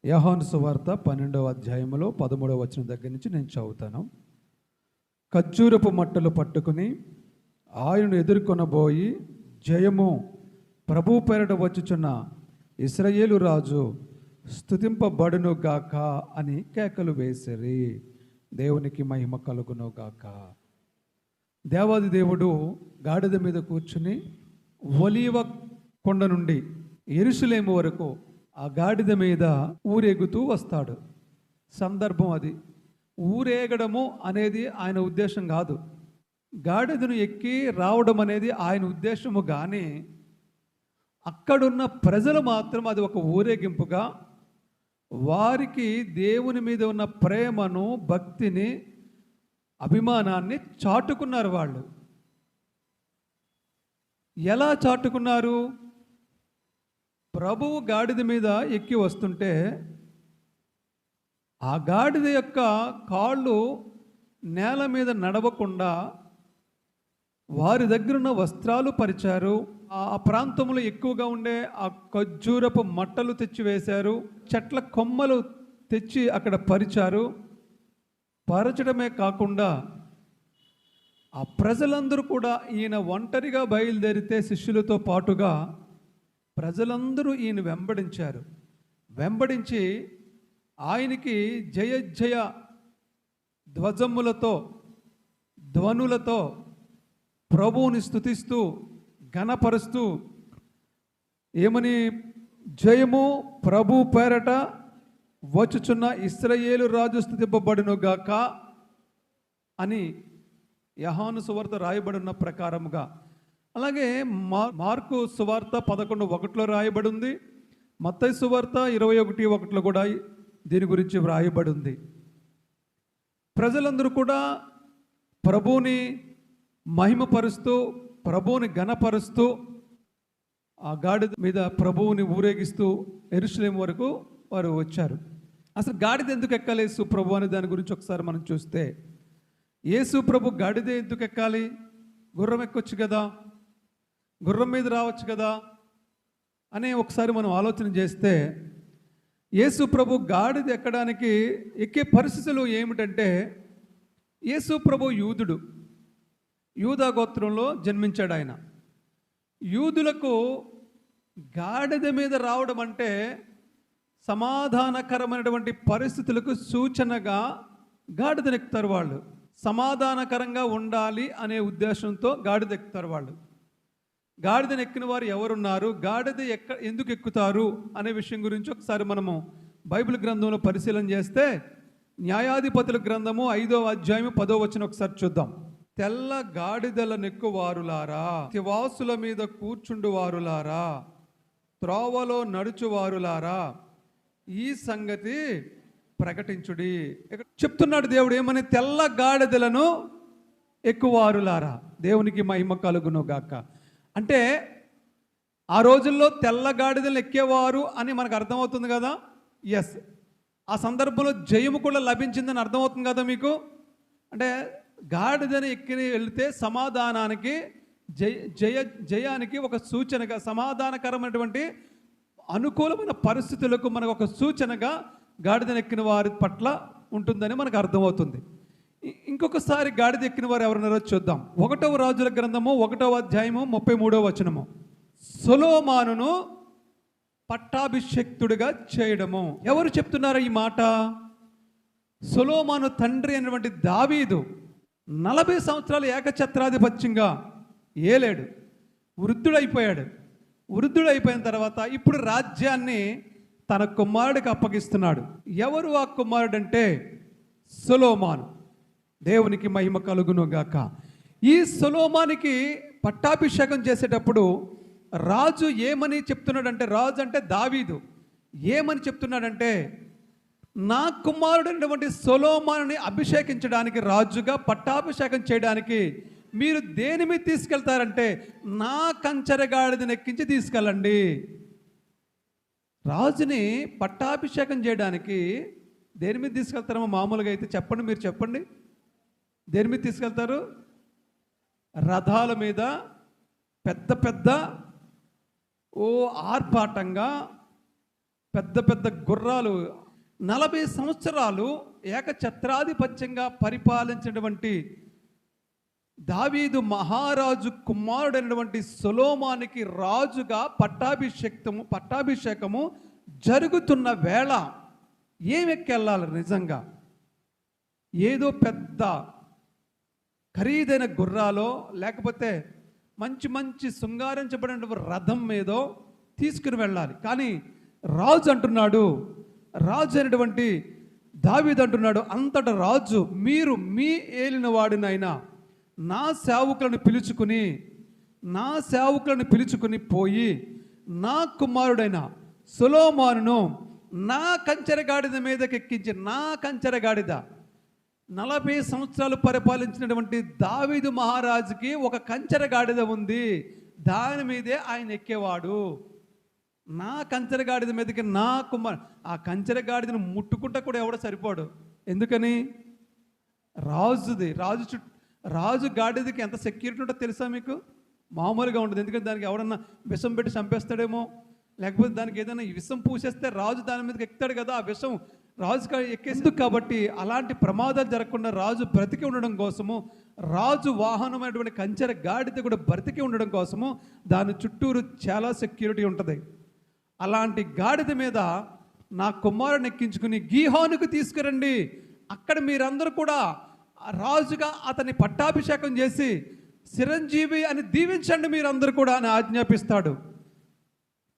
యోహాను సువార్త 12వ అధ్యాయంలో 13వ వచనం దగ్గర నుంచి నేను చదువుతాను. ఖర్జూరపు మట్టలు పట్టుకుని ఆయనను ఎదుర్కొనబోయి జయము ప్రభు పేరట వచ్చుచున్న ఇశ్రాయేలు రాజు స్తుతింపబడును గాక అని కేకలు వేసిరి. దేవునికి మహిమ కలుగును గాక. దేవాది దేవుడు గాడిద మీద కూర్చుని ఒలీవ కొండ నుండి యెరూషలేము వరకు ఆ గాడిద మీద ఊరేగుతూ వస్తాడు. సందర్భం అది. ఊరేగడము అనేది ఆయన ఉద్దేశం కాదు. గాడిదను ఎక్కి రావడం అనేది ఆయన ఉద్దేశము, కానీ అక్కడున్న ప్రజలు మాత్రం అది ఒక ఊరేగింపుగా వారికి దేవుని మీద ఉన్న ప్రేమను, భక్తిని, అభిమానాన్ని చాటుకున్నారు. వాళ్ళు ఎలా చాటుకున్నారు? ప్రభువు గాడిద మీద ఎక్కి వస్తుంటే ఆ గాడిద యొక్క కాళ్ళు నేల మీద నడవకుండా వారి దగ్గరున్న వస్త్రాలు పరిచారు. ఆ ప్రాంతంలో ఎక్కువగా ఉండే ఆ ఖర్జూరపు మట్టలు తెచ్చి వేశారు. చెట్ల కొమ్మలు తెచ్చి అక్కడ పరిచారు. పరచడమే కాకుండా ఆ ప్రజలందరూ కూడా ఈయన ఒంటరిగా బయలుదేరితే శిష్యులతో పాటుగా ప్రజలందరూ ఈయన వెంబడించారు. వెంబడించి ఆయనకి జయ జయ ధ్వజములతో, ధ్వనులతో ప్రభువుని స్తుతిస్తూ, ఘనపరుస్తూ, ఏమని, జయము ప్రభు పేరట వచ్చుచున్న ఇశ్రాయేలు రాజు స్తుతింపబడును గాక అని యోహాను సువార్త రాయబడిన ప్రకారముగా. అలాగే మార్కు సువార్త 11:1 రాయబడి ఉంది. మత్తయి సువార్త 21:1 కూడా దీని గురించి వ్రాయబడి ఉంది. ప్రజలందరూ కూడా ప్రభువుని మహిమపరుస్తూ, ప్రభువుని ఘనపరుస్తూ ఆ గాడిద మీద ప్రభువుని ఊరేగిస్తూ యెరూషలేము వరకు వారు వచ్చారు. అసలు గాడిద ఎందుకు ఎక్కాలి యేసు ప్రభు అనే దాని గురించి ఒకసారి మనం చూస్తే, యేసు ప్రభు గాడిద ఎందుకు ఎక్కాలి? గుర్రం ఎక్కొచ్చు కదా, గుర్రం మీద రావచ్చు కదా అని ఒకసారి మనం ఆలోచన చేస్తే, యేసు ప్రభు గాడిద ఎక్కడానికి ఎక్కే పరిస్థితులు ఏమిటంటే, యేసు ప్రభు యూదుడు, యూదా గోత్రంలో జన్మించాడు ఆయన. యూదులకు గాడిద మీద రావడం అంటే సమాధానకరమైనటువంటి పరిస్థితులకు సూచనగా గాడిదనెక్కుతారు వాళ్ళు. సమాధానకరంగా ఉండాలి అనే ఉద్దేశంతో గాడిద ఎక్కుతారు వాళ్ళు. గాడిదను ఎక్కిన వారు ఎవరున్నారు, గాడిద ఎందుకు ఎక్కుతారు అనే విషయం గురించి ఒకసారి మనము బైబిల్ గ్రంథంలో పరిశీలన చేస్తే, న్యాయాధిపతుల గ్రంథము 5వ అధ్యాయం 10వ వచనం ఒకసారి చూద్దాం. తెల్ల గాడిదల నెక్కువారులారా, తివాసుల మీద కూర్చుండువారులారా, త్రోవలో నడుచువారులారా, ఈ సంగతి ప్రకటించుడి. చెప్తున్నాడు దేవుడు ఏమని? తెల్ల గాడిదలను ఎక్కువారులారా. దేవునికి మహిమ కలుగును గాక. అంటే ఆ రోజుల్లో తెల్ల గాడిదలు ఎక్కేవారు అని మనకు అర్థమవుతుంది కదా. ఎస్, ఆ సందర్భంలో జయము కూడా లభించిందని అర్థమవుతుంది కదా మీకు. అంటే గాడిదని ఎక్కి వెళితే సమాధానానికి, జయానికి ఒక సూచనగా, సమాధానకరమైనటువంటి అనుకూలమైన పరిస్థితులకు మనకు ఒక సూచనగా గాడిదని ఎక్కిన వారి పట్ల ఉంటుందని మనకు అర్థమవుతుంది. ఇంకొకసారి గాడిద ఎక్కిన వారు ఎవరున్నారో చూద్దాం. 1వ రాజుల గ్రంథము 1వ అధ్యాయము 33వ వచనము. సొలొమోనును పట్టాభిషిక్తుడిగా చేయడము. ఎవరు చెప్తున్నారో ఈ మాట? సొలొమోను తండ్రి అయినటువంటి దావీదు 40 సంవత్సరాలు ఏకఛత్రాధిపత్యంగా ఏలేడు, వృద్ధుడైపోయాడు. వృద్ధుడైపోయిన తర్వాత ఇప్పుడు రాజ్యాన్ని తన కుమారుడికి అప్పగిస్తున్నాడు. ఎవరు ఆ కుమారుడు అంటే సొలొమోను. దేవునికి మహిమ కలుగును గాక. ఈ సొలొమోనుకి పట్టాభిషేకం చేసేటప్పుడు రాజు ఏమని చెప్తున్నాడంటే, రాజు అంటే దావీదు ఏమని చెప్తున్నాడంటే, నా కుమారుడైనటువంటి సొలొమోనుని అభిషేకించడానికి, రాజుగా పట్టాభిషేకం చేయడానికి మీరు దేని మీద తీసుకెళ్తారంటే, నా కంచరగాడిదని ఎక్కించి తీసుకెళ్ళండి. రాజుని పట్టాభిషేకం చేయడానికి దేని మీద తీసుకెళ్తారమ్మా? మామూలుగా అయితే చెప్పండి, మీరు చెప్పండి. దేని మీద తీసుకెళ్తారు? రథాల మీద, పెద్ద పెద్ద ఆర్భాటంగా పెద్ద పెద్ద గుర్రాలు, 40 సంవత్సరాలు ఏకఛత్రాధిపత్యంగా పరిపాలించినటువంటి దావీదు మహారాజు కుమారుడైనటువంటి సొలొమోనుకి రాజుగా పట్టాభిషేకము జరుగుతున్న వేళ ఏమెక్కెళ్ళాలి? నిజంగా ఏదో పెద్ద ఖరీదైన గుర్రాలో, లేకపోతే మంచి మంచి శృంగారించబడిన రథం మీదో తీసుకుని వెళ్ళాలి. కానీ రాజు అంటున్నాడు, రాజు అయినటువంటి దావీదు అంటున్నాడు, అంతటా రాజు, మీరు మీ ఏలిన వాడినైనా నా సేవకులను పిలుచుకుని పోయి నా కుమారుడైన సొలొమోనును నా కంచెరగాడిద మీదకి ఎక్కించి, నా కంచెరగాడిద 40 సంవత్సరాలు పరిపాలించినటువంటి దావీదు మహారాజుకి ఒక కంచెరగాడిద ఉంది, దాని మీదే ఆయన ఎక్కేవాడు. నా కంచెరగాడిద మీదకి నా ఆ కంచెరగాడిదను ముట్టుకుంటా కూడా ఎవడో సరిపోడు. ఎందుకని? రాజు గాడిదకి ఎంత సెక్యూరిటీ ఉంటుందో తెలుసా మీకు? మామూలుగా ఉండదు. ఎందుకంటే దానికి ఎవడన్నా విషం పెట్టి చంపేస్తాడేమో, లేకపోతే దానికి ఏదైనా విషం పూసేస్తే రాజు దాని మీదకి ఎక్కుతాడు కదా, ఆ విషం రాజు ఎక్కేసి. కాబట్టి అలాంటి ప్రమాదాలు జరగకుండా రాజు బ్రతికి ఉండడం కోసము, రాజు వాహనమైనటువంటి కంచెర గాడిద కూడా బ్రతికి ఉండడం కోసము దాని చుట్టూరు చాలా సెక్యూరిటీ ఉంటుంది. అలాంటి గాడిద మీద నా కుమారుని ఎక్కించుకుని గీహోనుకు తీసుకురండి, అక్కడ మీరందరూ కూడా రాజుగా అతన్ని పట్టాభిషేకం చేసి చిరంజీవి అని దీవించండి మీరందరూ కూడా అని ఆజ్ఞాపిస్తాడు.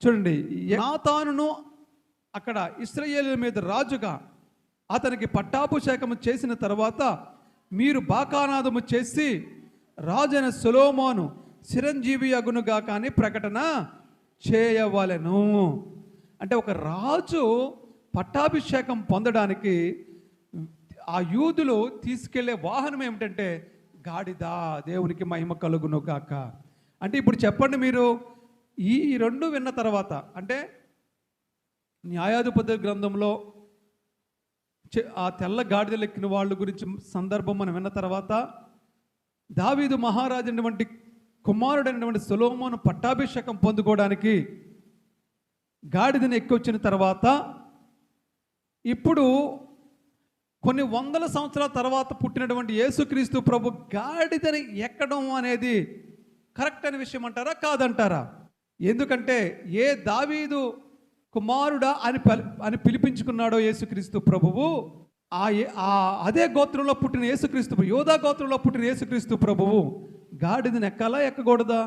చూడండి, యోనాతానును అక్కడ ఇశ్రాయేలు మీద రాజుగా అతనికి పట్టాభిషేకం చేసిన తర్వాత మీరు బాకానాదము చేసి రాజైన సొలొమోను చిరంజీవి అగునుగా కానీ ప్రకటన చేయవలెను. అంటే ఒక రాజు పట్టాభిషేకం పొందడానికి ఆ యూదులు తీసుకెళ్లే వాహనం ఏమిటంటే గాడిద. దేవునికి మహిమ కలుగును గాక. అంటే ఇప్పుడు చెప్పండి, మీరు ఈ రెండు విన్న తర్వాత, అంటే న్యాయాధిపతుల గ్రంథంలో ఆ తెల్ల గాడిదలు ఎక్కిన వాళ్ళ గురించి సందర్భం మనం విన్న తర్వాత, దావీదు మహారాజు అయినటువంటి కుమారుడైనటువంటి సొలొమోను పట్టాభిషేకం పొందుకోవడానికి గాడిదని ఎక్కి వచ్చిన తర్వాత, ఇప్పుడు కొన్ని వందల సంవత్సరాల తర్వాత పుట్టినటువంటి యేసుక్రీస్తు ప్రభు గాడిదని ఎక్కడం అనేది కరెక్ట్ అనే విషయం అంటారా, కాదంటారా? ఎందుకంటే ఏ దావీదు కుమారుడా అని పిలిపించుకున్నాడో యేసుక్రీస్తు ప్రభువు, అదే గోత్రంలో పుట్టిన యేసుక్రీస్తు, యోధా గోత్రంలో పుట్టిన యేసుక్రీస్తు ప్రభువు గాడిదని ఎక్కాలా, ఎక్కకూడదా?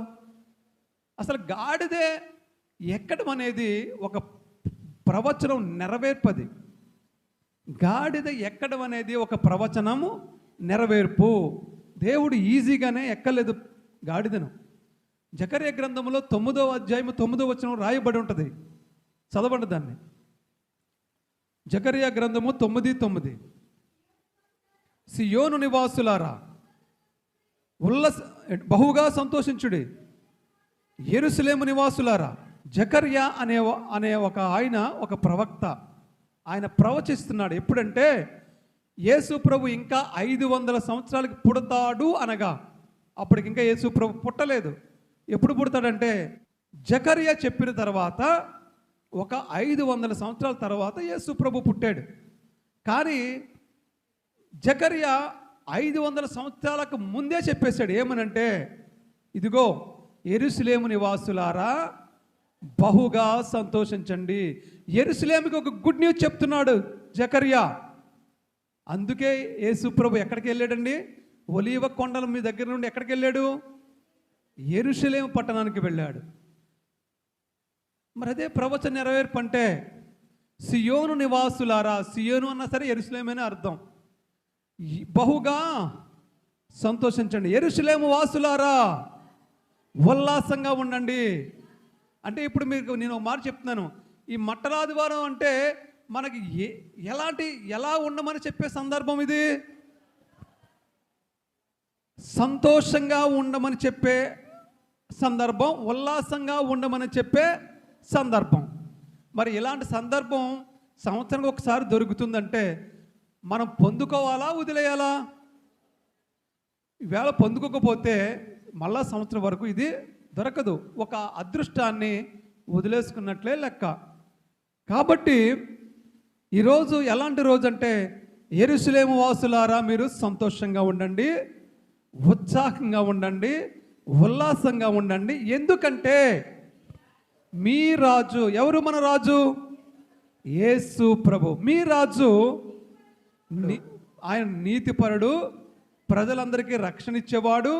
అసలు గాడిదే ఎక్కడం అనేది ఒక ప్రవచనం నెరవేర్పది. గాడిద ఎక్కడం అనేది ఒక ప్రవచనము నెరవేర్పు. దేవుడు ఈజీగానే ఎక్కలేదు గాడిదను. జకర్యా గ్రంథంలో 9వ అధ్యాయము 9వ వచనం రాయబడి ఉంటుంది, చదవండి దాన్ని. జకర్యా గ్రంథము 9:9, సియోను నివాసులారా బహుగా సంతోషించుడి, యెరూషలేము నివాసులారా. జకర్యా అనే ఒక ప్రవక్త, ఆయన ప్రవచిస్తున్నాడు. ఎప్పుడంటే యేసు ప్రభు ఇంకా 500 సంవత్సరాలకి పుడతాడు అనగా, అప్పటికి ఇంకా యేసు ప్రభు పుట్టలేదు. ఎప్పుడు పుడతాడంటే జకర్యా చెప్పిన తర్వాత ఒక 500 సంవత్సరాల తర్వాత యేసు ప్రభు పుట్టాడు. కానీ జకర్యా 500 సంవత్సరాలకు ముందే చెప్పేశాడు. ఏమనంటే, ఇదిగో యెరూషలేము నివాసులారా బహుగా సంతోషించండి. యెరూషలేముకి ఒక గుడ్ న్యూస్ చెప్తున్నాడు జకర్యా. అందుకే యేసు ప్రభు ఎక్కడికి వెళ్ళాడండి? ఒలీవ కొండల మీ దగ్గర నుండి ఎక్కడికి వెళ్ళాడు? యెరూషలేము పట్టణానికి వెళ్ళాడు. మరి అదే ప్రవచన నెరవేర్పు అంటే, సియోను నివాసులారా, సియోను అన్నా సరే యెరూషలేమనే అర్థం. బహుగా సంతోషించండి, యెరూషలేము వాసులారా ఉల్లాసంగా ఉండండి. అంటే ఇప్పుడు మీకు నేను ఒక మాట చెప్తున్నాను, ఈ మట్టరాదివారం అంటే మనకి ఎలా ఉండమని చెప్పే సందర్భం ఇది. సంతోషంగా ఉండమని చెప్పే సందర్భం, ఉల్లాసంగా ఉండమని చెప్పే సందర్భం. మరి ఇలాంటి సందర్భం సంవత్సరానికి ఒకసారి దొరుకుతుందంటే మనం పొందుకోవాలా, వదిలేయాలా? ఈవేళ పొందుకోకపోతే మళ్ళా సంవత్సరం వరకు ఇది దొరకదు. ఒక అదృష్టాన్ని వదిలేసుకున్నట్లే లెక్క. కాబట్టి ఈరోజు ఎలాంటి రోజు అంటే, యెరూషలేము వాసులారా మీరు సంతోషంగా ఉండండి, ఉత్సాహంగా ఉండండి, ఉల్లాసంగా ఉండండి. ఎందుకంటే మీ రాజు, ఎవరు మన రాజు? యేసు ప్రభు. మీ రాజు ఆయన నీతిపరుడు, ప్రజలందరికీ రక్షణ ఇచ్చేవాడు,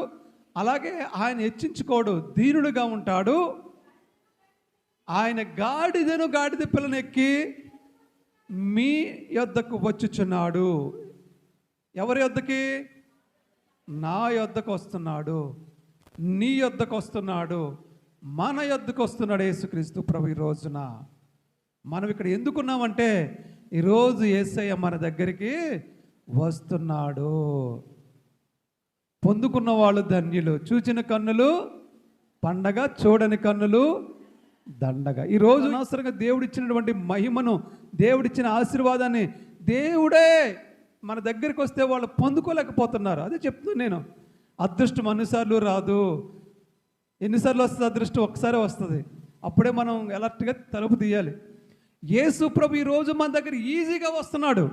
అలాగే ఆయన హెచ్చించుకోడు, దీనుడుగా ఉంటాడు. ఆయన గాడిద పిల్లను ఎక్కి మీ యొద్దకు వచ్చుచున్నాడు. ఎవరి యొద్దకి? నా యొద్దకు వస్తున్నాడు, నీ యొద్దకు వస్తున్నాడు, మన యొద్దకు వస్తున్నాడు యేసుక్రీస్తు ప్రభు. ఈ రోజున మనం ఇక్కడ ఎందుకున్నామంటే, ఈరోజు యేసయ్య మన దగ్గరికి వస్తున్నాడు. పొందుకున్న వాళ్ళు ధన్యులు, చూచిన కన్నులు పండగ, చూడని కన్నులు దండగ. ఈరోజు అనవసరంగా దేవుడిచ్చినటువంటి మహిమను, దేవుడిచ్చిన ఆశీర్వాదాన్ని దేవుడే మన దగ్గరికి వస్తే వాళ్ళు పొందుకోలేకపోతున్నారు. అదే చెప్తున్నాను నేను. అదృష్టం అన్నిసార్లు రాదు. ఎన్నిసార్లు వస్తుంది అదృష్టం? ఒకసారి వస్తుంది. అప్పుడే మనం ఎలర్ట్గా తలుపు తీయాలి. యేసు ప్రభు ఈరోజు మన దగ్గర ఈజీగా వస్తున్నాడు.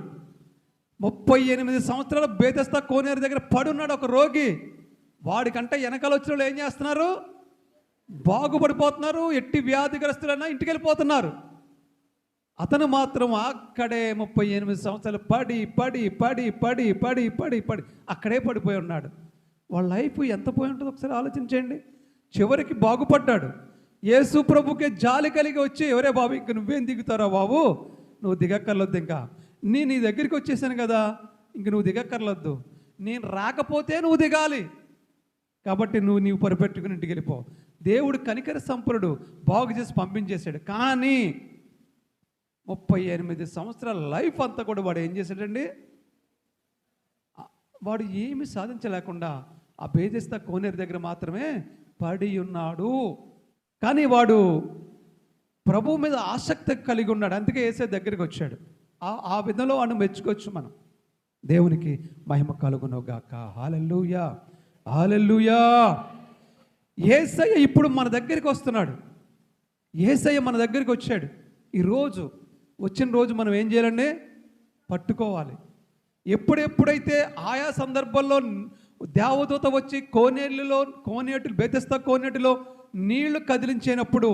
38 సంవత్సరాల బేతెస్తా కోనేరు దగ్గర పడున్నాడు ఒక రోగి. వాడికంటే వెనకాల వచ్చిన వాళ్ళు ఏం చేస్తున్నారు? బాగుపడిపోతున్నారు. ఎట్టి వ్యాధిగ్రస్తులైనా ఇంటికి వెళ్ళిపోతున్నారు. అతను మాత్రం అక్కడే 38 సంవత్సరాలు పడి పడి పడి పడి పడి పడి పడి అక్కడే పడిపోయి ఉన్నాడు. వాళ్ళ లైఫ్ ఎంత పోయి ఉంటుందో ఒకసారి ఆలోచించండి. చివరికి బాగుపడ్డాడు. యేసు ప్రభుకే జాలి కలిగి వచ్చి, ఎవరే బాబు ఇంక నువ్వేం దిగుతారా బాబు, నువ్వు దిగక్కర్లొద్దు, ఇంకా నీ దగ్గరికి వచ్చేసాను కదా, ఇంక నువ్వు దిగక్కర్లొద్దు, నేను రాకపోతే నువ్వు దిగాలి, కాబట్టి నీవు పరిపెట్టుకుని ఇంటికి వెళ్ళిపో. దేవుడు కనికర సంపన్నుడు, బాగు చేసి పంపించేశాడు. కానీ 38 సంవత్సరాల లైఫ్ అంతా కూడా వాడు ఏం చేశాడండి? వాడు ఏమి సాధించలేకుండా ఆ బేతెస్తా కోనేరు దగ్గర మాత్రమే పడి ఉన్నాడు. కానీ వాడు ప్రభు మీద ఆసక్తి కలిగి ఉన్నాడు. అందుకే యేసే దగ్గరికి వచ్చాడు. ఆ విధంలో వాడిని మెచ్చుకోవచ్చు మనం. దేవునికి మహిమ కలుగును గాక. హల్లెలూయా, హల్లెలూయా. యేసయ్య ఇప్పుడు మన దగ్గరికి వస్తున్నాడు. యేసయ్య మన దగ్గరికి వచ్చాడు. ఈరోజు వచ్చిన రోజు మనం ఏం చేయాలండి? పట్టుకోవాలి. ఎప్పుడైతే ఆయా సందర్భాల్లో దేవదూత వచ్చి కోనేటిలో బేతెస్తా కోనేటిలో నీళ్లు కదిలించినప్పుడు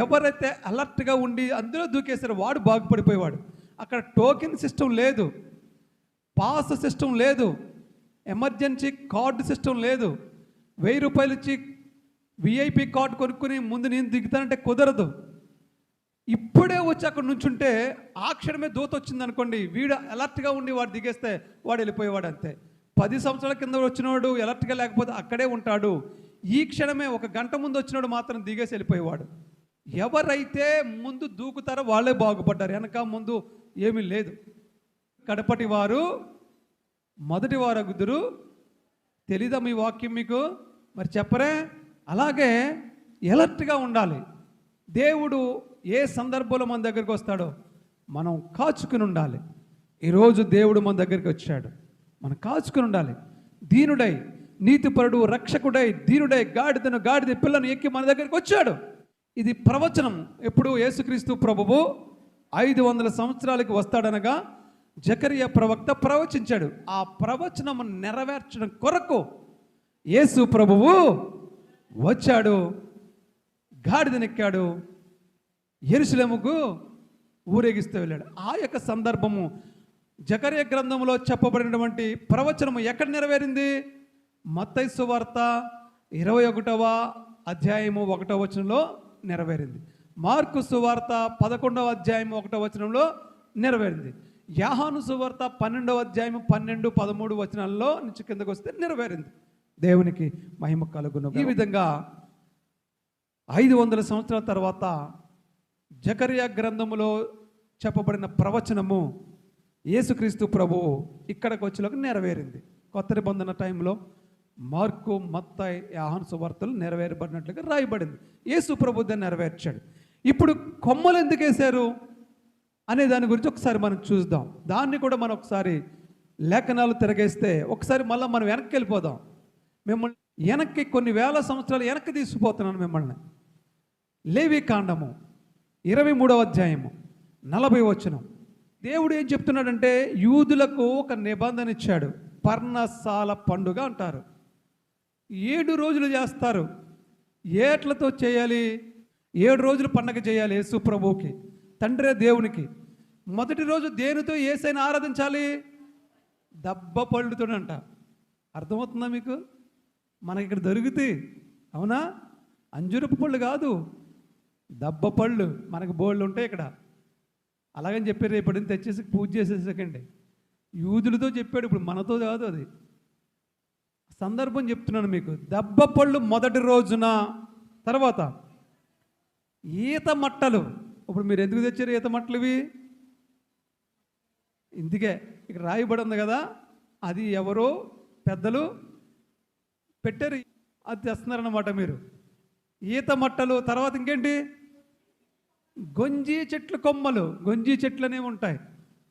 ఎవరైతే అలర్ట్గా ఉండి అందులో దూకేశారో వాడు బాగుపడిపోయేవాడు. అక్కడ టోకెన్ సిస్టమ్ లేదు, పాస్ సిస్టమ్ లేదు, ఎమర్జెన్సీ కార్డు సిస్టమ్ లేదు. 1000 రూపాయలు ఇచ్చి విఐపి కార్డు కొనుక్కుని ముందు నేను దిగుతానంటే కుదరదు. ఇప్పుడే వచ్చి అక్కడ నుంచుంటే ఆ క్షణమే దూత వచ్చింది అనుకోండి, వీడు అలర్ట్గా ఉండి వాడు దిగేస్తే వాడు వెళ్ళిపోయేవాడు అంతే. 10 సంవత్సరాల కింద వచ్చినవాడు అలర్ట్గా లేకపోతే అక్కడే ఉంటాడు. ఈ క్షణమే 1 గంట ముందు వచ్చినవాడు మాత్రం దిగేసి వెళ్ళిపోయేవాడు. ఎవరైతే ముందు దూకుతారో వాళ్ళే బాగుపడ్డారు. వెనక ముందు ఏమీ లేదు. కడపటి వారు మొదటి వారు అగుదురు. తెలీదా మీ వాక్యం మీకు? మరి చెప్పరే. అలాగే ఎలర్ట్గా ఉండాలి. దేవుడు ఏ సందర్భంలో మన దగ్గరికి వస్తాడో మనం కాచుకుని ఉండాలి. ఈరోజు దేవుడు మన దగ్గరికి వచ్చాడు, మనం కాచుకుని ఉండాలి. దీనుడై, నీతిపరుడు, రక్షకుడై, దీనుడై గాడిద పిల్లను ఎక్కి మన దగ్గరికి వచ్చాడు. ఇది ప్రవచనం. ఎప్పుడు? యేసుక్రీస్తు ప్రభువు 500 సంవత్సరాలకి వస్తాడనగా జకరియా ప్రవక్త ప్రవచించాడు. ఆ ప్రవచనం నెరవేర్చడం కొరకు యేసు ప్రభువు వచ్చాడు, గాడిదనెక్కాడు, యెరూషలేముకు ఊరేగిస్తూ వెళ్ళాడు. ఆ యొక్క సందర్భము జకరియా గ్రంథంలో చెప్పబడినటువంటి ప్రవచనము ఎక్కడ నెరవేరింది? మత్తయి సువార్త 21వ అధ్యాయము 1వ వచనంలో నెరవేరింది. మార్కు సువార్త 11వ అధ్యాయం 1వ వచనంలో నెరవేరింది. యోహాను సువార్త 12వ అధ్యాయం 12, 13 వచనాల్లో నుంచి కిందకు వస్తే నెరవేరింది. దేవునికి మహిమ కలుగును. ఈ విధంగా 500 సంవత్సరాల తర్వాత జకరియా గ్రంథములో చెప్పబడిన ప్రవచనము యేసుక్రీస్తు ప్రభువు ఇక్కడికి వచ్చేలోకి నెరవేరింది. కొత్త నిబంధన టైంలో మార్కు, మత్తయి, యోహాను సువార్తలు నెరవేరబడినట్లుగా రాయబడింది. యేసు ప్రభు దాన్ని నెరవేర్చాడు. ఇప్పుడు కొమ్మలు ఎందుకు వేశారు అనే దాని గురించి ఒకసారి మనం చూద్దాం. దాన్ని కూడా మనం ఒకసారి లేఖనాలు తిరగేస్తే ఒకసారి మళ్ళీ మనం వెనక్కి వెళ్ళిపోదాం. మిమ్మల్ని వెనక్కి కొన్ని వేల సంవత్సరాలు వెనక్కి తీసుకుపోతున్నాను మిమ్మల్ని. లేవి కాండము 23వ అధ్యాయము 40 వచనం. దేవుడు ఏం చెప్తున్నాడంటే యూదులకు ఒక నిబంధన ఇచ్చాడు. పర్ణశాల పండుగ అంటారు. 7 రోజులు చేస్తారు. ఏట్లతో చేయాలి? 7 రోజులు పండగ చేయాలి యేసు ప్రభువుకి, తండ్రి దేవునికి. మొదటి రోజు దేనితో యేసయ్యను ఆరాధించాలి? దబ్బ పళ్ళుతోనంట. అర్థమవుతుందా మీకు? మనకి ఇక్కడ దొరుకుతాయి, అవునా? అంజురపు పళ్ళు కాదు, దబ్బ పళ్ళు మనకు బోళ్ళు ఉంటాయి ఇక్కడ. అలాగని చెప్పి రేపటి తెచ్చేసి పూజ చేసేసకండి. యూదులతో చెప్పాడు, ఇప్పుడు మనతో కాదు. అది సందర్భం చెప్తున్నాను మీకు. దబ్బ పళ్ళు మొదటి రోజున. తర్వాత ఈత మట్టలు. ఇప్పుడు మీరు ఎందుకు తెచ్చారు ఈత మట్టలు? ఇవి ఇందుకే ఇక్కడ రాయబడి ఉంది కదా, అది ఎవరో పెద్దలు పెట్టారు, అది తెస్తున్నారన్నమాట మీరు. ఈత మట్టలు. తర్వాత ఇంకేంటి? గొంజి చెట్ల కొమ్మలు. గొంజి చెట్లు అనేవి ఉంటాయి,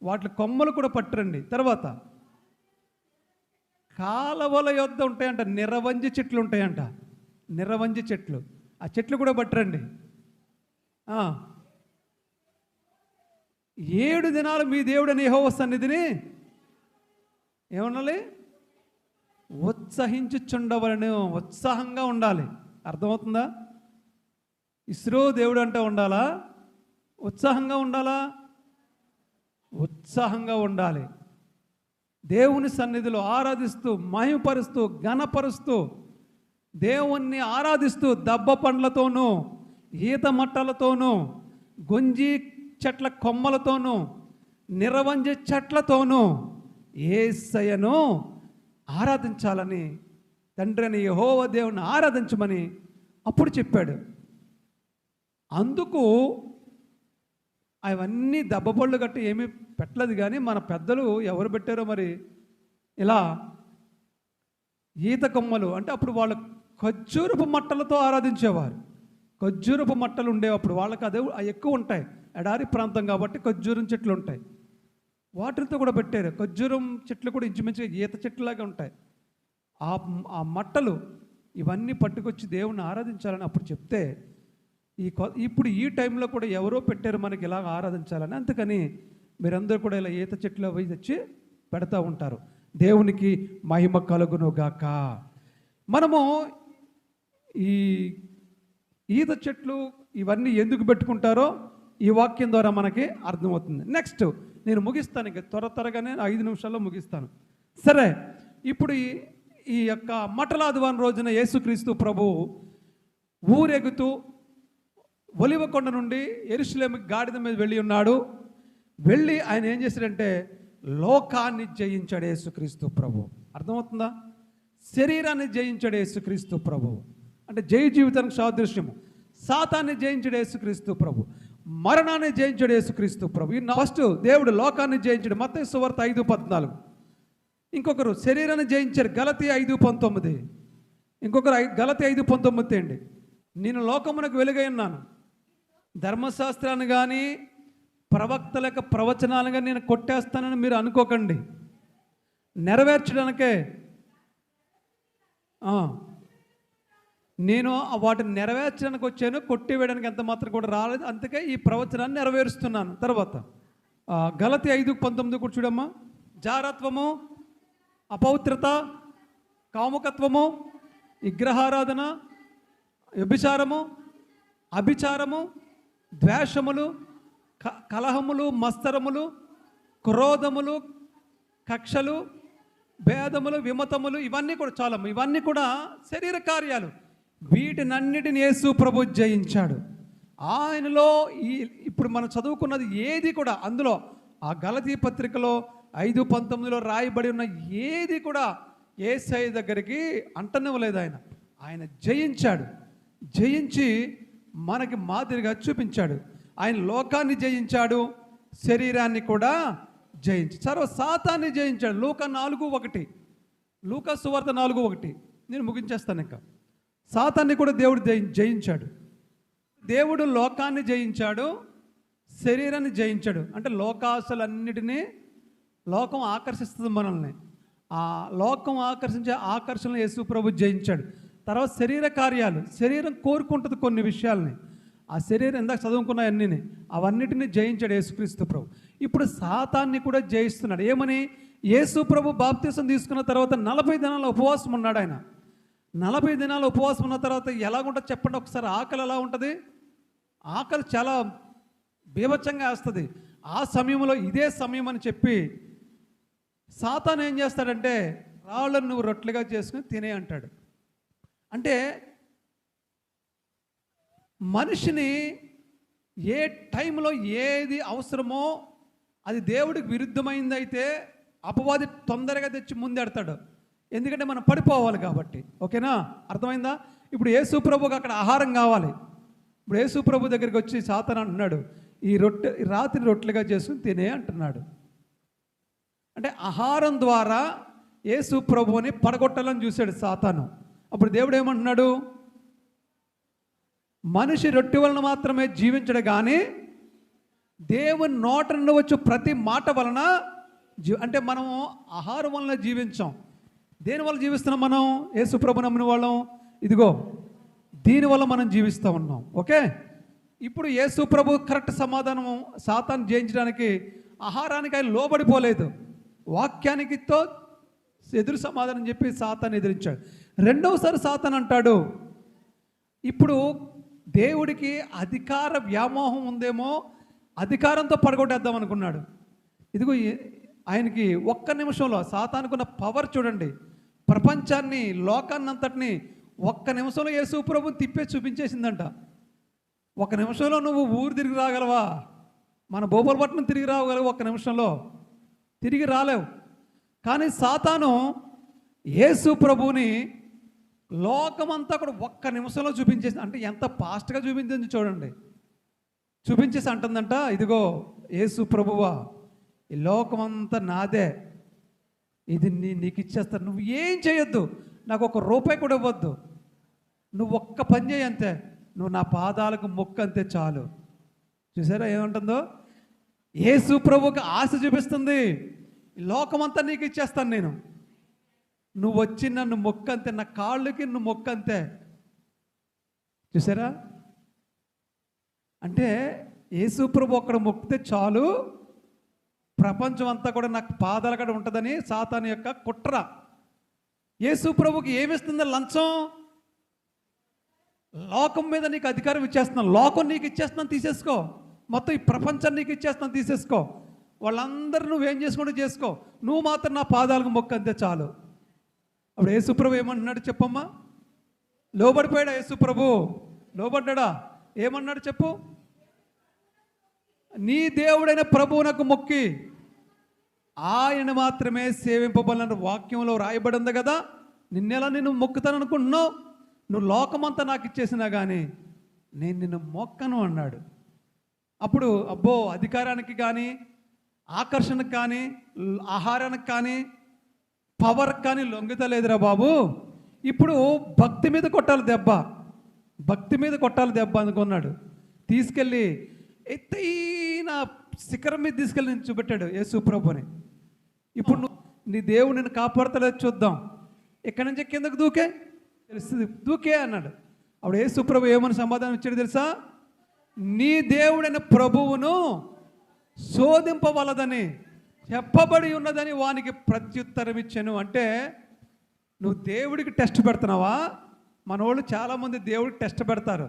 వాటి కొమ్మలు కూడా పట్టరండి. తర్వాత కాలవల యొద్ద ఉంటాయంట, నిరవంజి చెట్లు ఉంటాయంట, నిరవంజి చెట్లు. ఆ చెట్లు కూడా పట్టరండి. 7 దినాలు మీ దేవుడని యెహోవా సన్నిధిని ఏమనాలి? ఉత్సహించుచుండవలను. ఉత్సాహంగా ఉండాలి. అర్థమవుతుందా? ఇస్రో దేవుడు అంటే ఉండాలా? ఉత్సాహంగా ఉండాలా? ఉత్సాహంగా ఉండాలి. దేవుని సన్నిధిలో ఆరాధిస్తూ, మహిమపరుస్తూ, ఘనపరుస్తూ, దేవుణ్ణి ఆరాధిస్తూ దబ్బ పండ్లతోనూ, ఈత మట్టలతోనూ, గొంజి చెట్ల కొమ్మలతోనూ, నిరవంజి చెట్లతోనూ యేసయ్యను ఆరాధించాలని, తండ్రి అని యెహోవా దేవుని ఆరాధించమని అప్పుడు చెప్పాడు. అందుకు అవన్నీ దెబ్బపళ్ళు గట్టి ఏమీ పెట్టలేదు. కానీ మన పెద్దలు ఎవరు పెట్టారో మరి, ఇలా ఈత కొమ్మలు అంటే అప్పుడు వాళ్ళు ఖర్జూరపు మట్టలతో ఆరాధించేవారు. ఖర్జూరపు మట్టలు ఉండేవి అప్పుడు. వాళ్ళకి అదే ఎక్కువ ఉంటాయి, ఎడారి ప్రాంతం కాబట్టి ఖర్జూరం చెట్లు ఉంటాయి, వాటితో కూడా పెట్టారు. ఖర్జూరం చెట్లు కూడా ఇంచుమించుగా ఈత చెట్లులాగా ఉంటాయి. ఆ మట్టలు ఇవన్నీ పట్టుకొచ్చి దేవుణ్ణి ఆరాధించాలని అప్పుడు చెప్తే, ఇప్పుడు ఈ టైంలో కూడా ఎవరో పెట్టారు మనకి ఇలాగ ఆరాధించాలని. అందుకని మీరందరూ కూడా ఇలా ఈత చెట్లు అవి తెచ్చి పెడతా ఉంటారు. దేవునికి మహిమ కలుగును గాక. మనము ఈ ఈత చెట్లు ఇవన్నీ ఎందుకు పెట్టుకుంటారో ఈ వాక్యం ద్వారా మనకి అర్థమవుతుంది. నెక్స్ట్ నేను ముగిస్తాను, ఇంకా త్వరగానే 5 నిమిషాల్లో ముగిస్తాను. సరే, ఇప్పుడు ఈ యొక్క మటలాదివారం రోజున యేసుక్రీస్తు ప్రభువు ఊరెగుతూ ఒలివకొండ నుండి యెరూషలేముకి గాడిద మీద వెళ్ళి ఉన్నాడు. వెళ్ళి ఆయన ఏం చేశాడంటే లోకాన్ని జయించాడు యేసుక్రీస్తు ప్రభు. అర్థమవుతుందా? శరీరాన్ని జయించాడు యేసుక్రీస్తు ప్రభు. అంటే జయ జీవితానికి సాదృశ్యము. సాతాన్ని జయించాడు యేసుక్రీస్తు ప్రభు. మరణాన్ని జయించాడు యేసుక్రీస్తు ప్రభు. ఈ ఫస్ట్ దేవుడు లోకాన్ని జయించాడు, మత్తయి సువార్త 5:14. ఇంకొకరు శరీరాన్ని జయించారు, గలతీ 5:19. ఇంకొకరు గలతీ 5:19 తేండి. నేను లోకమునకు వెలుగై ఉన్నాను, ధర్మశాస్త్రాన్ని కానీ ప్రవక్తల యొక్క ప్రవచనాలు కానీ నేను కొట్టేస్తానని మీరు అనుకోకండి. నెరవేర్చడానికే నేను వాటిని నెరవేర్చడానికి వచ్చాను, కొట్టివేయడానికి ఎంత మాత్రం కూడా రాలేదు. అందుకే ఈ ప్రవచనాన్ని నెరవేరుస్తున్నాను. తర్వాత గలతీ 5:19 కూడా చూడమ్మా. జారత్వము, అపవిత్రత, కాముకత్వము, విగ్రహారాధన, వ్యభిచారము, అభిచారము, ద్వేషములు, కలహములు, మత్సరములు, క్రోధములు, కక్షలు, భేదములు, విమతములు, ఇవన్నీ కూడా చాలము. ఇవన్నీ కూడా శరీర కార్యాలు. వీటినన్నిటిని యేసు ప్రభు జయించాడు. ఆయనలో ఇప్పుడు మనం చదువుకున్నది ఏది కూడా, అందులో ఆ గలతీ పత్రికలో 5:19 రాయబడి ఉన్న ఏది కూడా యేసయ్య దగ్గరికి అంటనివ్వలేదు. ఆయన జయించాడు. జయించి మనకి మాదిరిగా చూపించాడు. ఆయన లోకాన్ని జయించాడు, శరీరాన్ని కూడా జయించి సాతాన్ని జయించాడు. లూకా 4:1, లూకా సువార్త 4:1. నేను ముగించేస్తాను. ఇంకా సాతాన్ని కూడా దేవుడు జయించాడు. దేవుడు లోకాన్ని జయించాడు, శరీరాన్ని జయించాడు. అంటే లోకాశలన్నిటినీ లోకం ఆకర్షిస్తుంది మనల్ని. ఆ లోకం ఆకర్షించే ఆకర్షణలు యేసు ప్రభు జయించాడు. తర్వాత శరీర కార్యాలు, శరీరం కోరుకుంటుంది కొన్ని విషయాల్ని, ఆ శరీరం ఇందాక చదువుకున్న అన్నీ అవన్నిటిని జయించాడు యేసుక్రీస్తు ప్రభు. ఇప్పుడు సాతాన్ని కూడా జయిస్తున్నాడు. ఏమని? యేసు ప్రభు బాప్తీసం తీసుకున్న తర్వాత 40 దినాల ఉపవాసం ఉన్నాడు ఆయన. 40 దినాల ఉపవాసం ఉన్న తర్వాత ఎలాగుంటుంది చెప్పండి ఒకసారి. ఆకలి ఎలా ఉంటుంది? ఆకలి చాలా బీభత్సంగా వేస్తుంది. ఆ సమయంలో ఇదే సమయం అని చెప్పి సాతాను ఏం చేస్తాడంటే రాళ్ళను నువ్వు రొట్టెలుగా చేసుకుని తినే అంటాడు. అంటే మనిషిని ఏ టైంలో ఏది అవసరమో అది దేవుడికి విరుద్ధమైందైతే అపవాది తొందరగా తెచ్చి ముందెడతాడు. ఎందుకంటే మనం పడిపోవాలి కాబట్టి. ఓకేనా? అర్థమైందా? ఇప్పుడు యేసు ప్రభుకి అక్కడ ఆహారం కావాలి. ఇప్పుడు యేసు ప్రభు దగ్గరికి వచ్చి సాతాను అంటున్నాడు, ఈ రాత్రి రొట్టెలుగా చేసుకుని తినే అంటున్నాడు. అంటే ఆహారం ద్వారా యేసు ప్రభుని పడగొట్టాలని చూశాడు సాతాను. అప్పుడు దేవుడు ఏమంటున్నాడు? మనిషి రొట్టె వలన మాత్రమే జీవించడు కానీ దేవుని నోట నుండి వచ్చు ప్రతి మాట వలన అంటే మనము ఆహారం వలన జీవించాం. దేనివల్ల జీవిస్తున్నాం మనం? యేసు ప్రభు నమ్మిన వాళ్ళం. ఇదిగో దీనివల్ల మనం జీవిస్తూ ఉన్నాం. ఓకే, ఇప్పుడు యేసు ప్రభు కరెక్ట్ సమాధానం సాతాను జయించడానికి ఆహారానికి ఆయన లోబడిపోలేదు, వాక్యానికితో ఎదురు సమాధానం చెప్పి సాతాను ఎదిరించాడు. రెండవసారి సాతాను అంటాడు, ఇప్పుడు దేవుడికి అధికార వ్యామోహం ఉందేమో, అధికారంతో పడగొట్టేద్దాం అనుకున్నాడు. ఇదిగో ఆయనకి ఒక్క నిమిషంలో సాతానుకున్న పవర్ చూడండి. ప్రపంచాన్ని, లోకాన్నంతటిని ఒక్క నిమిషంలో యేసు ప్రభుని తిప్పే చూపించేసిందంట. ఒక నిమిషంలో నువ్వు ఊరు తిరిగి రాగలవా? మన భూపాలపట్నం తిరిగి రాగలవు ఒక్క నిమిషంలో? తిరిగి రాలేవు. కానీ సాతాను యేసు ప్రభుని లోకమంతా కూడా ఒక్క నిమిషంలో చూపించేసి, అంటే ఎంత ఫాస్ట్గా చూపించింది చూడండి. చూపించేసి అంటుందంట, ఇదిగో యేసు ప్రభువా, ఈ లోకమంతా నాదే, ఇది నీకు ఇచ్చేస్తాను, నువ్వు ఏం చేయొద్దు, నాకు ఒక రూపాయి కూడా ఇవ్వద్దు, నువ్వు ఒక్క పని చేయి అంతే, నువ్వు నా పాదాలకు మొక్కు అంతే చాలు. చూసారా ఏమంటుందో? యేసు ప్రభువుకి ఆశ చూపిస్తుంది, లోకమంతా నీకు ఇచ్చేస్తాను నేను, నువ్వు వచ్చి నన్ను మొక్కంతే, నా కాళ్ళకి నువ్వు మొక్కంతే. చూసారా? అంటే యేసు ప్రభు ఒక్కడ మొక్కితే చాలు, ప్రపంచం అంతా కూడా నాకు పాదాల కాడ ఉంటుందని సాతాను యొక్క కుట్ర. యేసు ప్రభుకి ఏమిస్తుంది? లంచం. లోకం మీద నీకు అధికారం ఇచ్చేస్తున్నాను, లోకం నీకు ఇచ్చేస్తున్నాను, తీసేసుకో, మొత్తం ఈ ప్రపంచాన్ని నీకు ఇచ్చేస్తున్నాను, తీసేసుకో, వాళ్ళందరూ నువ్వేం చేసుకుంటూ చేసుకో, నువ్వు మాత్రం నా పాదాలకు మొక్కు అంతే చాలు. అప్పుడు యేసు ప్రభు ఏమంటున్నాడు చెప్పమ్మా? లోబడిపోయాడా యేసు ప్రభు? లోబడ్డా? ఏమన్నాడు చెప్పు? నీ దేవుడైన ప్రభువునకు మొక్కి ఆయన మాత్రమే సేవింపబడిన వాక్యంలో రాయబడి ఉంది కదా, నిన్నెలా నేను మొక్కుతాను అనుకుంటున్నావు? నువ్వు లోకమంతా నాకు ఇచ్చేసినా కానీ నేను నిన్ను మొక్కను అన్నాడు. అప్పుడు అబ్బో, అధికారానికి కానీ, ఆకర్షణకు కానీ, ఆహారానికి కానీ, పవర్కి కానీ లొంగితలేదురా బాబు, ఇప్పుడు భక్తి మీద కొట్టాలి దెబ్బ, భక్తి మీద కొట్టాలి దెబ్బ అనుకున్నాడు. తీసుకెళ్ళి ఎత్తైన శిఖరం మీద తీసుకెళ్ళి నేను చూపెట్టాడు యేసు ప్రభుని. ఇప్పుడు నువ్వు నీ దేవుడు నిన్ను కాపాడతలేదు చూద్దాం, ఇక్కడి నుంచి కిందకు దూకే తెలుస్తుంది, దూకే అన్నాడు. అప్పుడు యేసు ప్రభు ఏమని సమాధానం ఇచ్చాడు తెలుసా? నీ దేవుడైన ప్రభువును శోధింపవలదని చెప్పబడి ఉన్నదని వానికి ప్రత్యుత్తరం ఇచ్చాను. అంటే నువ్వు దేవుడికి టెస్ట్ పెడుతున్నావా? మన వాళ్ళు చాలామంది దేవుడికి టెస్ట్ పెడతారు,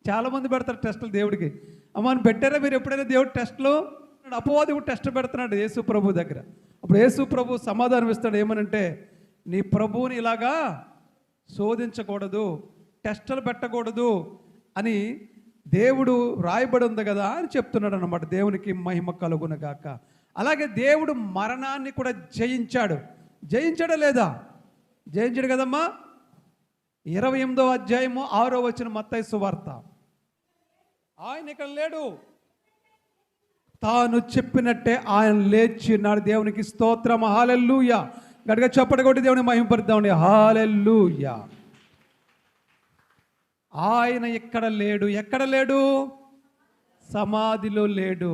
చాలామంది పెడతారు టెస్టులు దేవుడికి. అమ్మని పెట్టారా మీరు ఎప్పుడైనా దేవుడి టెస్టులు? అపవాది కూడా టెస్ట్ పెడుతున్నాడు యేసు ప్రభు దగ్గర. అప్పుడు యేసు ప్రభు సమాధానం ఇస్తాడు ఏమనంటే, నీ ప్రభువుని ఇలాగా శోధించకూడదు, టెస్టులు పెట్టకూడదు అని దేవుడు రాయబడి ఉంది కదా అని చెప్తున్నాడు అన్నమాట. దేవునికి మహిమ కలుగునగాక. అలాగే దేవుడు మరణాన్ని కూడా జయించాడు. జయించాడా లేదా? జయించాడు కదమ్మా. 28వ అధ్యాయము 6వ వచనం మత్తయి సువార్త. ఆయన ఇక్కడ లేడు, తాను చెప్పినట్టే ఆయన లేచి ఉన్నాడు. దేవునికి స్తోత్రం, హల్లెలూయా. గట్టిగా చప్పటి కొట్టి దేవుని మహిమపరుద్దామండి, హల్లెలూయా. ఆయన ఇక్కడ లేడు. ఎక్కడ లేడు? సమాధిలో లేడు.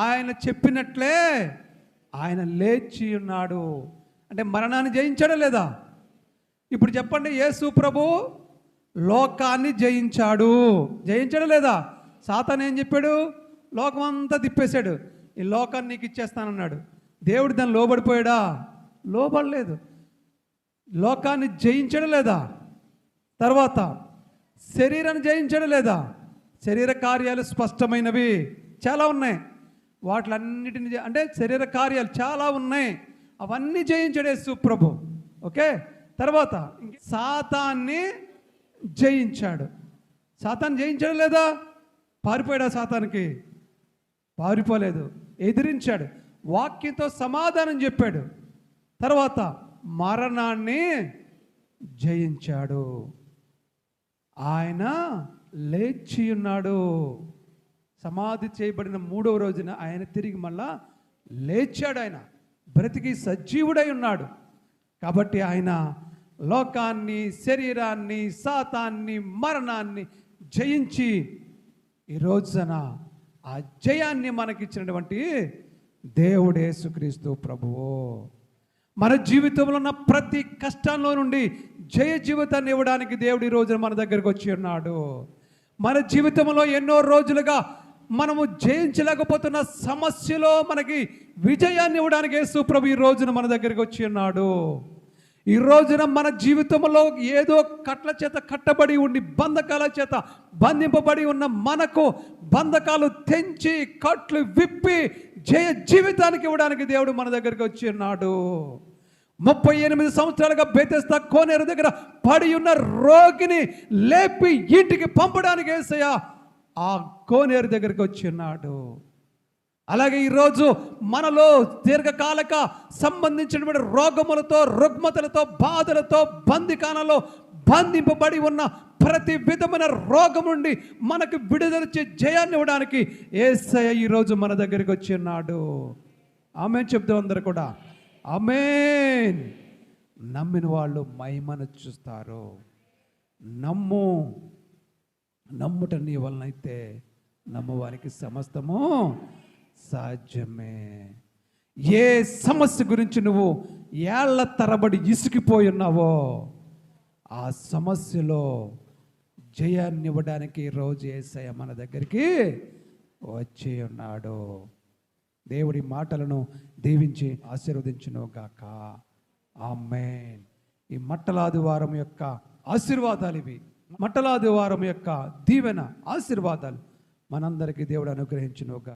ఆయన చెప్పినట్లే ఆయన లేచి ఉన్నాడు. అంటే మరణాన్ని జయించాడా లేదా? ఇప్పుడు చెప్పండి, యేసు ప్రభు లోకాన్ని జయించాడు. జయించాడా లేదా? సాతాను ఏం చెప్పాడు? లోకం అంతా తిప్పేశాడు, ఈ లోకాన్ని నీకు ఇచ్చేస్తానన్నాడు. దేవుడు దాన్ని లోబడిపోయాడా? లోబడలేదు. లోకాన్ని జయించడం లేదా? తర్వాత శరీరాన్ని జయించడం లేదా? శరీర కార్యాలు స్పష్టమైనవి చాలా ఉన్నాయి. వాటిలన్నిటిని అంటే శరీర కార్యాలు చాలా ఉన్నాయి, అవన్నీ జయించాడు యేసు ప్రభు. ఓకే, తర్వాత సాతాన్ని జయించాడు. సాతాన్ని జయించడం లేదా? పారిపోయాడా సాతానికి? పారిపోలేదు, ఎదిరించాడు, వాక్యంతో సమాధానం చెప్పాడు. తర్వాత మరణాన్ని జయించాడు. ఆయన లేచి ఉన్నాడు. సమాధి చేయబడిన 3వ రోజున ఆయన తిరిగి మళ్ళా లేచాడు. ఆయన బ్రతికి సజీవుడై ఉన్నాడు. కాబట్టి ఆయన లోకాన్ని, శరీరాన్ని, సాతాన్ని, మరణాన్ని జయించి ఈ రోజున ఆ జయాన్ని మనకిచ్చినటువంటి దేవుడు యేసుక్రీస్తు ప్రభువు. మన జీవితంలో ఉన్న ప్రతి కష్టాల్లో నుండి జయ జీవితాన్ని ఇవ్వడానికి దేవుడు ఈ రోజున మన దగ్గరికి వచ్చి ఉన్నాడు. మన జీవితంలో ఎన్నో రోజులుగా మనము జయించలేకపోతున్న సమస్యలో మనకి విజయాన్ని ఇవ్వడానికి యేసు ప్రభు ఈ రోజున మన దగ్గరికి వచ్చి ఉన్నాడు. ఈ రోజున మన జీవితంలో ఏదో కట్ల చేత కట్టబడి ఉండి, బంధకాల చేత బంధింపబడి ఉన్న మనకు బంధకాలు తెంచి కట్లు విప్పి జయ జీవితానికి ఇవ్వడానికి దేవుడు మన దగ్గరికి వచ్చి ఉన్నాడు. 38 సంవత్సరాలుగా బెతెస్దా కోనేరు దగ్గర పడి ఉన్న రోగిని లేపి ఇంటికి పంపడానికి యేసయ్య ఆ కోనేరు దగ్గరికి వచ్చి ఉన్నాడు. అలాగే ఈరోజు మనలో దీర్ఘకాలిక సంబంధించినటువంటి రోగములతో, రుగ్మతలతో, బాధలతో, బందికానలో బంధింపబడి ఉన్న ప్రతి విధమైన రోగం నుండి మనకు విడుదలచే జయాన్ని ఇవ్వడానికి యేసయ్య ఈరోజు మన దగ్గరికి వచ్చి ఉన్నాడు. ఆమేన్ చెప్తాం అందరూ కూడా. ఆమేన్. నమ్మిన వాళ్ళు మహిమను చూస్తారు. నమ్ముట నీ వలనైతే నమ్మవారికి సమస్తము సాధ్యమే. ఏ సమస్య గురించి నువ్వు ఏళ్ల తరబడి ఇసుకిపోయి ఉన్నావో ఆ సమస్యలో జయాన్ని ఇవ్వడానికి ఈరోజు యేసయ్య మన దగ్గరికి వచ్చి ఉన్నాడు. దేవుడి మాటలను దీవించి ఆశీర్వదించును గాక. ఆమేన్. ఈ మట్టలాదివారం యొక్క ఆశీర్వాదాలు ఇవి. మట్టలాదివారం యొక్క దీవెన, ఆశీర్వాదాలు మనందరికీ దేవుడు అనుగ్రహించును గాక.